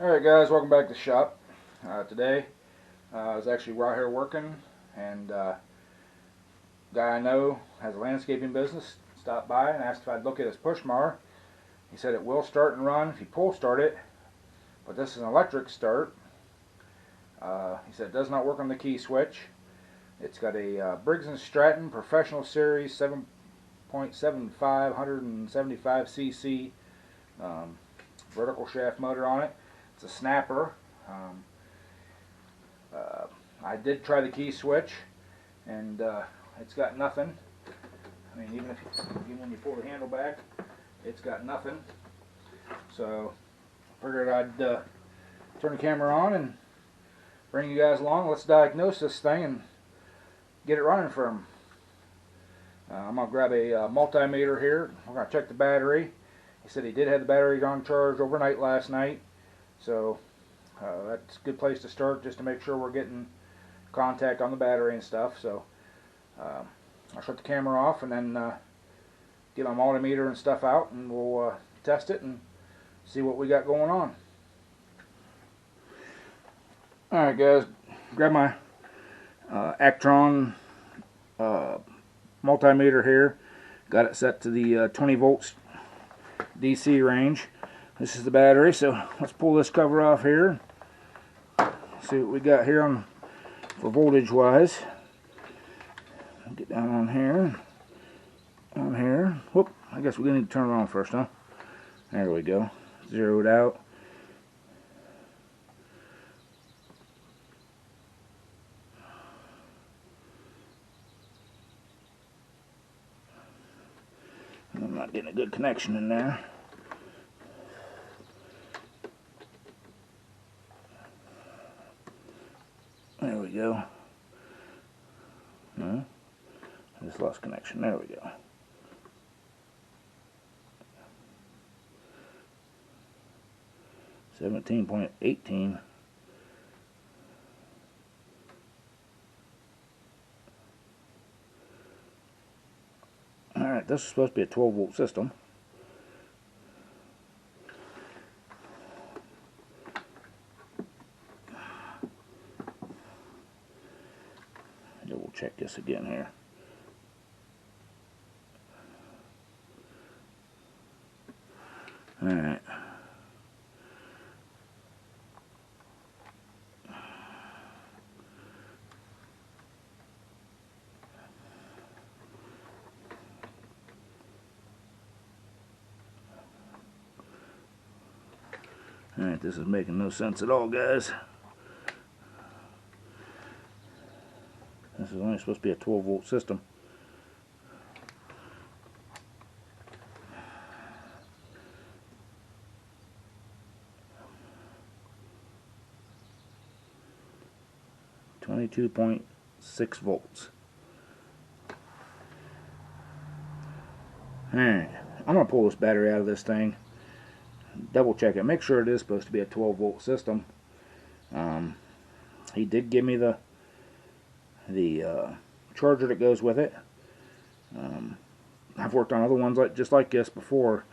Alright guys, welcome back to the shop. Today I was actually right here working, and guy I know has a landscaping business stopped by and asked if I'd look at his push mower. He said it will start and run if you pull start it, but this is an electric start. He said it does not work on the key switch. It's got a Briggs & Stratton Professional Series 7.75 175cc vertical shaft motor on it. It's a snapper. I did try the key switch, and it's got nothing. I mean, even when you pull the handle back, it's got nothing. So I figured I'd turn the camera on and bring you guys along. Let's diagnose this thing and get it running for him. I'm going to grab a multimeter here. We're going to check the battery. He said he did have the battery on charge overnight last night, so that's a good place to start, just to make sure we're getting contact on the battery and stuff. So I'll shut the camera off and then get my multimeter and stuff out, and we'll test it and see what we got going on. Alright guys, grab my Actron multimeter here. Got it set to the 20 volts DC range. This is the battery, so let's pull this cover off here. See what we got here on for voltage wise. Get down on here. On here. Whoop, I guess we need to turn it on first, huh? There we go. Zeroed out. I'm not getting a good connection in there. There we go. No, I just lost connection. There we go. $17.18. Alright, this is supposed to be a 12 volt system. We'll check this again here. Alright. Alright, this is making no sense at all, guys. This is only supposed to be a 12 volt system. .6 volts. Alright, I'm going to pull this battery out of this thing, double check it, make sure it is supposed to be a 12 volt system. He did give me the charger that goes with it. I've worked on other ones just like this before.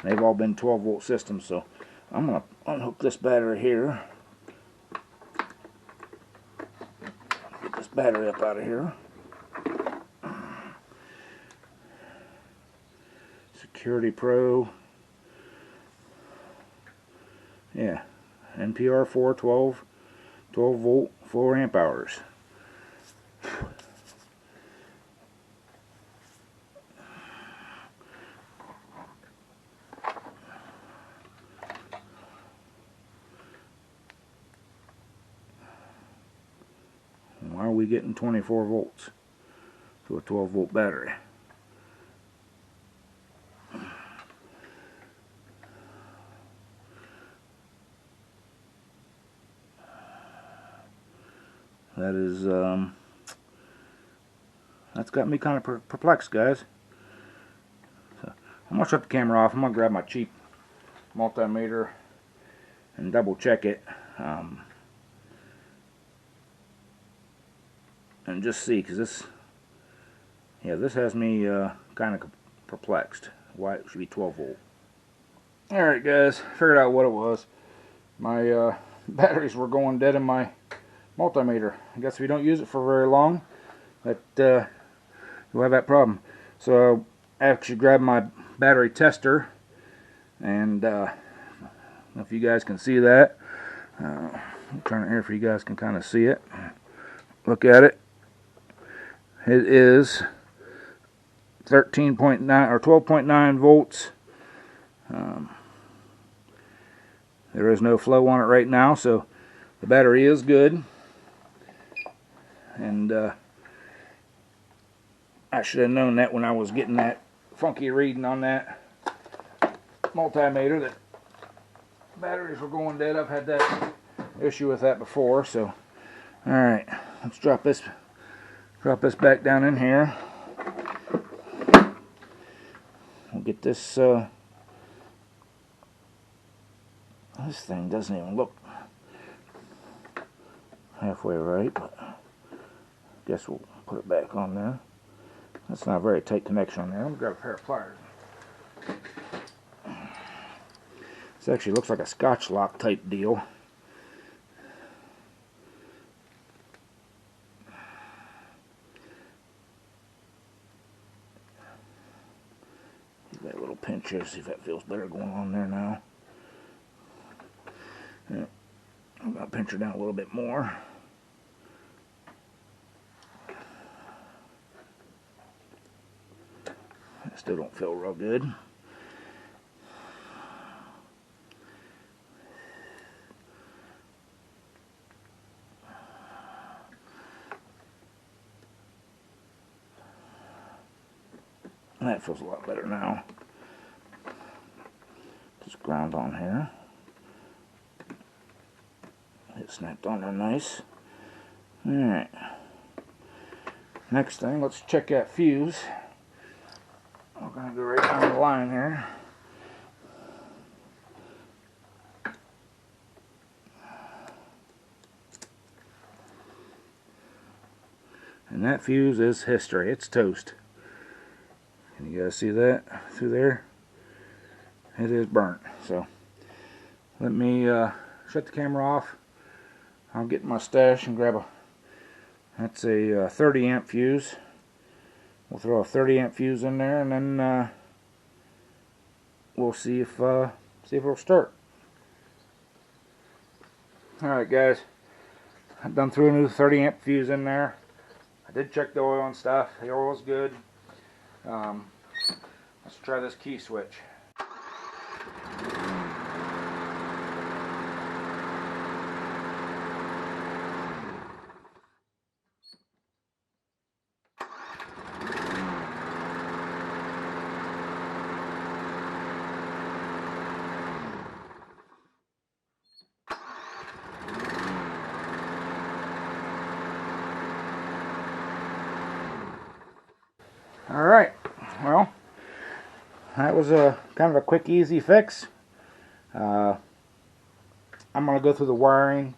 They've all been 12 volt systems, so I'm going to unhook this battery here. Get this battery up out of here. Security Pro. Yeah, NPR 412, 12 volt, 4 amp hours. Why are we getting 24 volts to a 12 volt battery? That is, that's got me kind of perplexed, guys. So I'm going to shut the camera off. I'm going to grab my cheap multimeter and double check it. And just see, because this, yeah, this has me kind of perplexed why it should be 12 volt. Alright guys, figured out what it was. my batteries were going dead in my multimeter. I guess if you don't use it for very long, that you'll have that problem. So I actually grabbed my battery tester, and I don't know if you guys can see that. I'll turn it here for you guys can kind of see it. Look at it. It is 13.9 or 12.9 volts. There is no flow on it right now, so the battery is good. And I should have known that when I was getting that funky reading on that multimeter that batteries were going dead. I've had that issue with that before. So, all right, let's drop this back down in here. We'll get this. This thing doesn't even look halfway right, but I guess we'll put it back on there. That's not a very tight connection on there. Let me grab a pair of pliers. This actually looks like a Scotch lock type deal. Give that a little pinch here, see if that feels better going on there now. Yeah. I'm going to pinch her down a little bit more. I still don't feel real good. That feels a lot better now. Just ground on here. It snapped on there nice. Alright. Next thing, let's check that fuse. I'm going to go right down the line here. And that fuse is history. It's toast. Can you guys see that through there? It is burnt. So let me shut the camera off. I'll get my stash and grab that's a 30 amp fuse. We'll throw a 30 amp fuse in there, and then we'll see if it'll start. Alright guys, I've done threw a new 30 amp fuse in there. I did check the oil and stuff. The oil was good. Let's try this key switch. Alright, well, that was a kind of a quick, easy fix. I'm going to go through the wiring,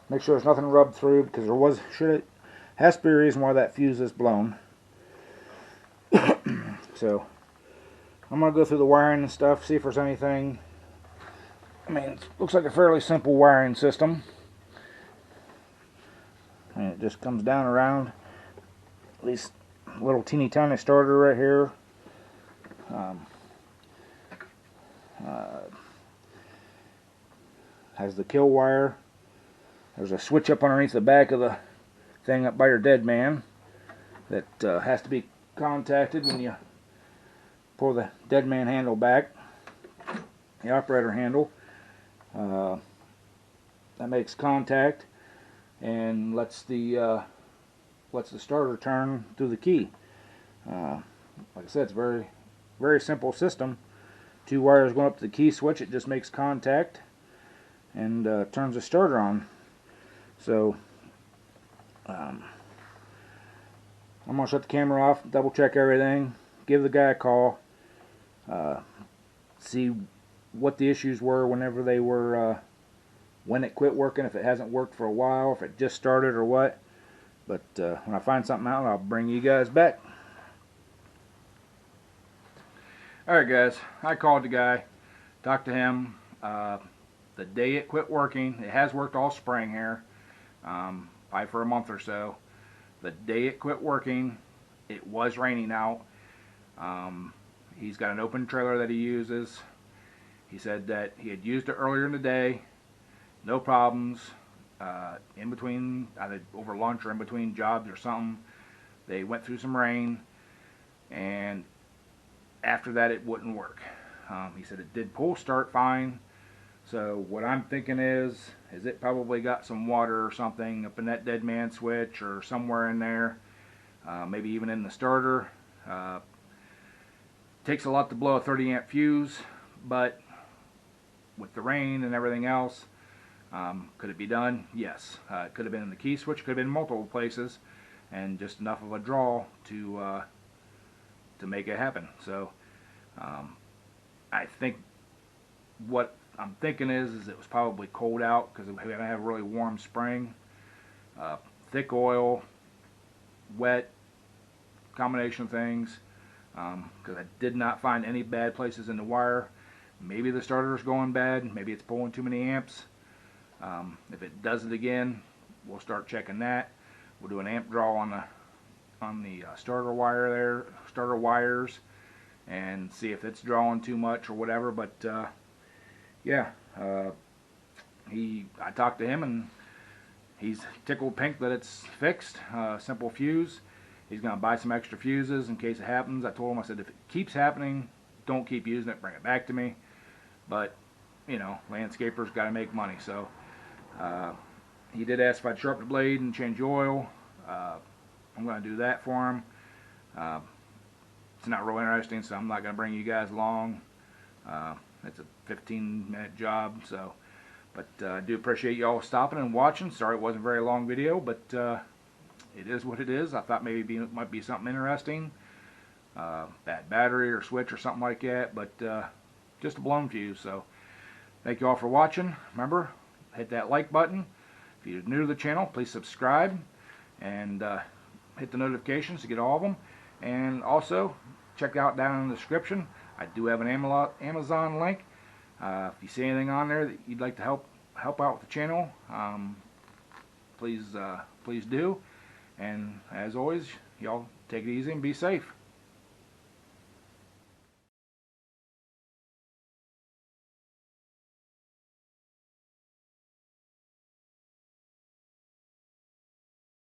make sure there's nothing rubbed through, because has to be a reason why that fuse is blown. So, I'm going to go through the wiring and stuff, see if there's anything. I mean, it looks like a fairly simple wiring system. And it just comes down around, at least a little teeny tiny starter right here. Has the kill wire. There's a switch up underneath the back of the thing up by your dead man that has to be contacted when you pull the dead man handle back, the operator handle. That makes contact and lets the starter turn through the key. Like I said, it's a very, very simple system. 2 wires going up to the key switch. It just makes contact and turns the starter on. So I'm going to shut the camera off, double check everything, give the guy a call, see what the issues were whenever they were, when it quit working, if it hasn't worked for a while, if it just started or what. But when I find something out, I'll bring you guys back. Alright guys, I called the guy, talked to him. The the day it quit working, it has worked all spring here, probably for a month or so. The day it quit working, it was raining out. He's got an open trailer that he uses. He said that he had used it earlier in the day, no problems. In between, either over lunch or in between jobs or something, they went through some rain, and after that it wouldn't work. He said it did pull start fine. So what I'm thinking is it probably got some water or something up in that dead man switch or somewhere in there, maybe even in the starter. Takes a lot to blow a 30 amp fuse, but with the rain and everything else, could it be done? Yes. It could have been in the key switch, could have been in multiple places, and just enough of a draw to make it happen. So I think what I'm thinking is it was probably cold out because we haven't had a really warm spring. Thick oil, wet, combination of things, because I did not find any bad places in the wire. Maybe the starter's going bad, maybe it's pulling too many amps. If it does it again, we'll start checking that. We'll do an amp draw on the starter wire there, starter wires, and see if it's drawing too much or whatever. But yeah, I talked to him and he's tickled pink that it's fixed. Simple fuse. He's going to buy some extra fuses in case it happens. I told him, I said, if it keeps happening, don't keep using it, bring it back to me. But you know, landscapers got to make money. So he did ask if I'd sharpen the blade and change the oil. I'm going to do that for him. It's not real interesting, so I'm not going to bring you guys along. It's a 15-minute job. So, but I do appreciate y'all stopping and watching. Sorry it wasn't a very long video, but it is what it is. I thought maybe it might be something interesting. Bad battery or switch or something like that, but just a blown fuse. So thank you all for watching. Remember, hit that like button. If you're new to the channel, please subscribe and hit the notifications to get all of them. And also, check out down in the description. I do have an Amazon link. If you see anything on there that you'd like to help out with the channel, please do. And as always, y'all take it easy and be safe.